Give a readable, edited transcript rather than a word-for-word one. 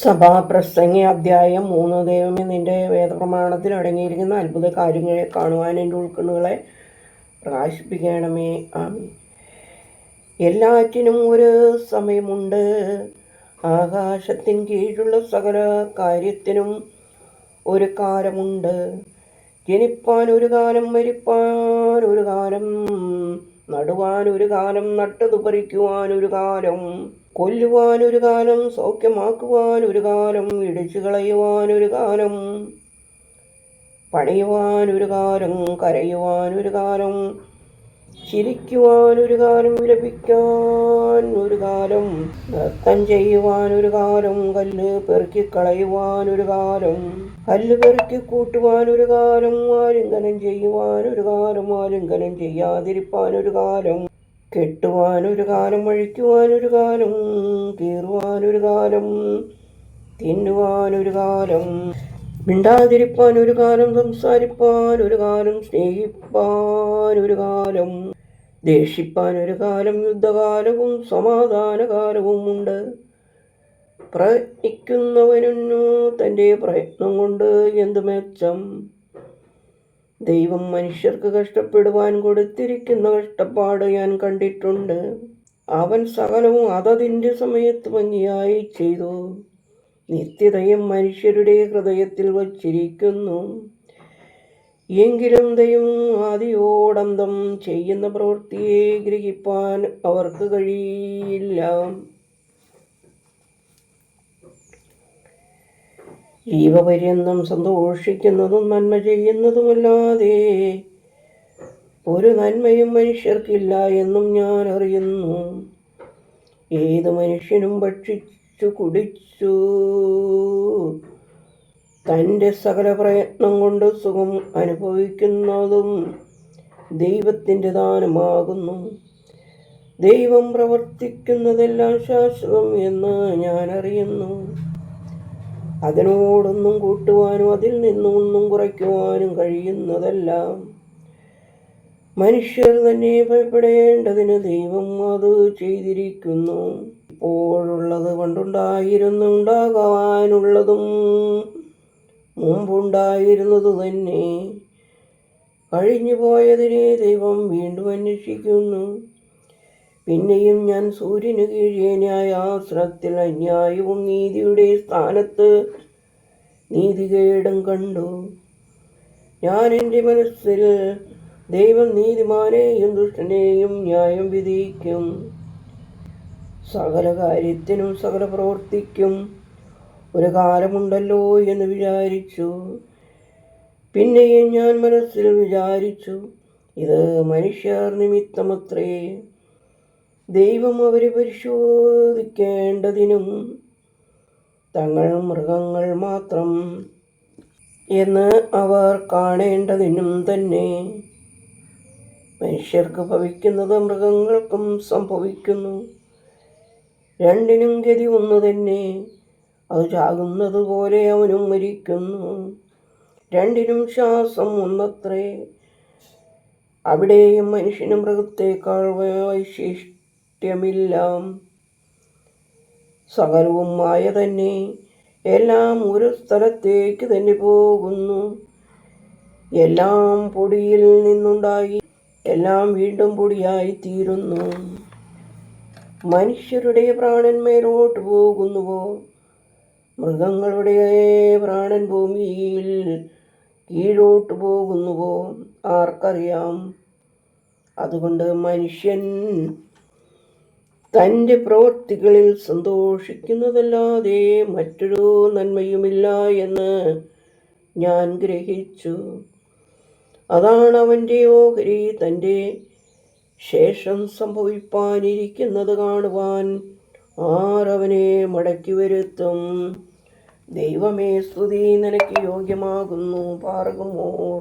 സഭാപ്രസംഗി അധ്യായം 3. ദൈവമേ, നിന്റെ വേദപ്രമാണത്തിൽ അടങ്ങിയിരിക്കുന്ന അത്ഭുത കാര്യങ്ങളെ കാണുവാൻ എൻ്റെ ഉൾക്കണ്ണുകളെ പ്രകാശിപ്പിക്കണമേ. ആമീൻ. എല്ലാറ്റിനും ഒരു സമയമുണ്ട്. ആകാശത്തിൻ കീഴിലുള്ള സകല കാര്യത്തിനും ഒരു കാലമുണ്ട്. ജനിപ്പാൻ ഒരു കാലം, മരിപ്പാൻ ഒരു കാലം, നടുവാൻ ഒരു കാലം, നട്ടതു പറിക്കുവാൻ ഒരു കാലം, കൊല്ലുവാൻ ഒരു കാലം, സൗഖ്യമാക്കുവാൻ ഒരു കാലം, ഇടിച്ചു കളയുവാൻ ഒരു കാലം, പണിയുവാൻ ഒരു കാലം, കരയുവാൻ ഒരു കാലം, ചിരിക്കുവാൻ ഒരു കാലം, വിലപിക്കാൻ ഒരു കാലം, നൃത്തം ചെയ്യുവാൻ ഒരു കാലം, കല്ല് പെറുക്കിക്കളയുവാൻ ഒരു കാലം, കല്ല് പെറുക്കി കൂട്ടുവാൻ ഒരു കാലം, ആലിംഗനം ചെയ്യുവാൻ ഒരു കാലം, ആലിംഗനം ചെയ്യാതിരിപ്പാൻ ഒരു കാലം, കെട്ടുവാൻ ഒരു കാലം, അഴിക്കുവാൻ ഒരു കാലം, കീറുവാൻ ഒരു കാലം, തിന്നുവാൻ ഒരു കാലം, മിണ്ടാതിരിപ്പാൻ ഒരു കാലം, സംസാരിപ്പാൻ ഒരു കാലം, സ്നേഹിപ്പാൻ ഒരു കാലം, ദേഷിപ്പാൻ ഒരു കാലം, യുദ്ധകാലവും സമാധാനകാലവും ഉണ്ട്. പ്രയത്നിക്കുന്നവനു തൻ്റെ പ്രയത്നം കൊണ്ട് എന്ത് മെച്ചം? ദൈവം മനുഷ്യർക്ക് കഷ്ടപ്പെടുവാൻ കൊടുത്തിരിക്കുന്ന കഷ്ടപ്പാട് ഞാൻ കണ്ടിട്ടുണ്ട്. അവൻ സകലവും അതതിൻ്റെ സമയത്ത് ഭംഗിയായി ചെയ്തു. നിത്യതയും മനുഷ്യരുടെ ഹൃദയത്തിൽ വച്ചിരിക്കുന്നു. എങ്കിലും ദൈവം ആദിയോടന്തം ചെയ്യുന്ന പ്രവൃത്തിയെ ഗ്രഹിപ്പാൻ അവർക്ക് കഴിയില്ല. ജീവപര്യന്തം സന്തോഷിക്കുന്നതും നന്മ ചെയ്യുന്നതുമല്ലാതെ ഒരു നന്മയും മനുഷ്യർക്കില്ല എന്നും ഞാൻ അറിയുന്നു. ഏത് മനുഷ്യനും ഭക്ഷിച്ചു കുടിച്ചു തൻ്റെ സകല പ്രയത്നം കൊണ്ട് സുഖം അനുഭവിക്കുന്നതും ദൈവത്തിൻ്റെ ദാനമാകുന്നു. ദൈവം പ്രവർത്തിക്കുന്നതെല്ലാം ശാശ്വതം എന്ന് ഞാൻ അറിയുന്നു. അതിനോടൊന്നും കൂട്ടുവാനും അതിൽ നിന്നൊന്നും കുറയ്ക്കുവാനും കഴിയുന്നതെല്ലാം. മനുഷ്യർ തന്നെ ഭയപ്പെടേണ്ടതിന് ദൈവം അത് ചെയ്തിരിക്കുന്നു. ഇപ്പോഴുള്ളത് പണ്ടുണ്ടായിരുന്നു, ഉണ്ടാകാനുള്ളതും മുമ്പുണ്ടായിരുന്നത് തന്നെ. കഴിഞ്ഞു പോയതിനെ ദൈവം വീണ്ടും അന്വേഷിക്കുന്നു. പിന്നെയും ഞാൻ സൂര്യന് കീഴെ ന്യായാസനത്തിൽ അന്യായവും നീതിയുടെ സ്ഥാനത്ത് നീതികേടും കണ്ടു. ഞാൻ എൻ്റെ മനസ്സിൽ, ദൈവം നീതിമാനെയും ദുഷ്ടനെയും ന്യായം വിധിക്കും. സകല കാര്യത്തിനും സകല പ്രവൃത്തിക്കും ഒരു കാലമുണ്ടല്ലോ എന്ന് വിചാരിച്ചു. പിന്നെയും ഞാൻ മനസ്സിൽ വിചാരിച്ചു, ഇത് മനുഷ്യർ നിമിത്തമത്രേ. ദൈവം അവരെ പരിശോധിക്കേണ്ടതിനും തങ്ങൾ മൃഗങ്ങൾ മാത്രം എന്ന് അവർ കാണേണ്ടതിനും തന്നെ. മനുഷ്യർക്ക് ഭവിക്കുന്നത് മൃഗങ്ങൾക്കും സംഭവിക്കുന്നു. രണ്ടിനും ഗതി ഒന്നു തന്നെ. അത് ചാകുന്നത് പോലെ അവനും മരിക്കുന്നു. രണ്ടിനും ശ്വാസം ഒന്നത്രേ. അവിടെയും മനുഷ്യന് മൃഗത്തേക്കാൾ വൈശിഷ്ട്യമില്ല. സകലവും മായ തന്നെ. എല്ലാം ഒരു സ്ഥലത്തേക്ക് തന്നെ പോകുന്നു. എല്ലാം പൊടിയിൽ നിന്നുണ്ടായി, എല്ലാം വീണ്ടും പൊടിയായി തീരുന്നു. മനുഷ്യരുടെ പ്രാണൻ മേലോട്ട് പോകുന്നുവോ? മൃഗങ്ങളുടെ പ്രാണൻ ഭൂമിയിൽ കീഴോട്ട് പോകുന്നുവോ? ആർക്കറിയാം? അതുകൊണ്ട് മനുഷ്യൻ തൻ്റെ പ്രവൃത്തികളിൽ സന്തോഷിക്കുന്നതല്ലാതെ മറ്റൊരു നന്മയുമില്ല എന്ന് ഞാൻ ഗ്രഹിച്ചു. അതാണ് അവൻ്റെ ഓഹരി. തൻ്റെ ശേഷം സംഭവിപ്പാനിരിക്കുന്നത് കാണുവാൻ ആരവനെ മടക്കി വരുത്തും. ദൈവമേ, സ്തുതി നിനക്ക് യോഗ്യമാകുന്നു. പാർക്കുമോർ.